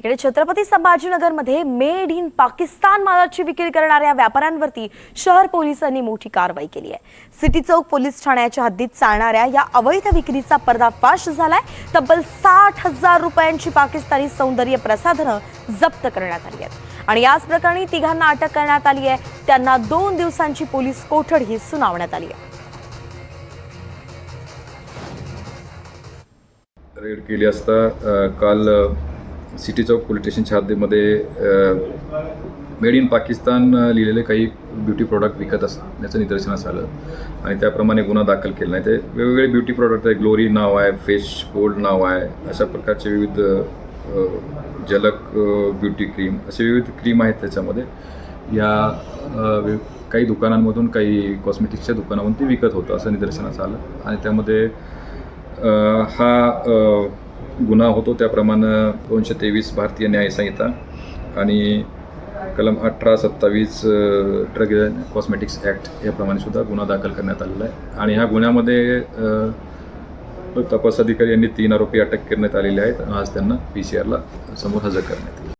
इकडे Chhatrapati संभाजीनगरमध्ये made in Pakistan मालाची विक्री करणाऱ्या व्यापाऱ्यांवरती शहर पोलिसांनी मोठी कारवाई केली आहे। सिटी चौक पोलीस ठाण्याच्या हद्दीत चालणाऱ्या या अवैध विक्रीचा पर्दाफाश झालाय। तब्बल 60,000 रुपयांची पाकिस्तानी सौंदर्य प्रसाधनं जप्त करण्यात आली आहेत आणि याच प्रकरणी तिघांना अटक करण्यात आली आहे। त्यांना 2 दिवसांची पोलीस कोठडी सुनावण्यात आली आहे। रेड केली असता काल सिटी चौक पोलीस स्टेशनच्या हद्दीमध्ये मेड इन पाकिस्तान लिहिलेले काही ब्युटी प्रोडक्ट विकत असण्याचं निदर्शनास आलं आणि त्याप्रमाणे गुन्हा दाखल केला नाही। ते वेगवेगळे ब्युटी प्रोडक्ट आहे, ग्लोरी नाव आहे, फेस गोल्ड नाव आहे, अशा प्रकारचे विविध झलक ब्युटी क्रीम असे विविध क्रीम आहेत। त्याच्यामध्ये या काही दुकानांमधून काही कॉस्मेटिक्सच्या दुकानामधून ते विकत होतं असं निदर्शनास आलं आणि त्यामध्ये हा गुन्हा होतो त्याप्रमाणे 223 भारतीय न्याय संहिता आणि कलम 1827 ड्रग कॉस्मेटिक्स ॲक्ट याप्रमाणे सुद्धा गुन्हा दाखल करण्यात आलेला आहे आणि ह्या गुन्ह्यामध्ये तपास अधिकारी यांनी 3 आरोपी अटक करण्यात आलेले आहेत। आज त्यांना PCR ला समोर हजर करण्यात येईल।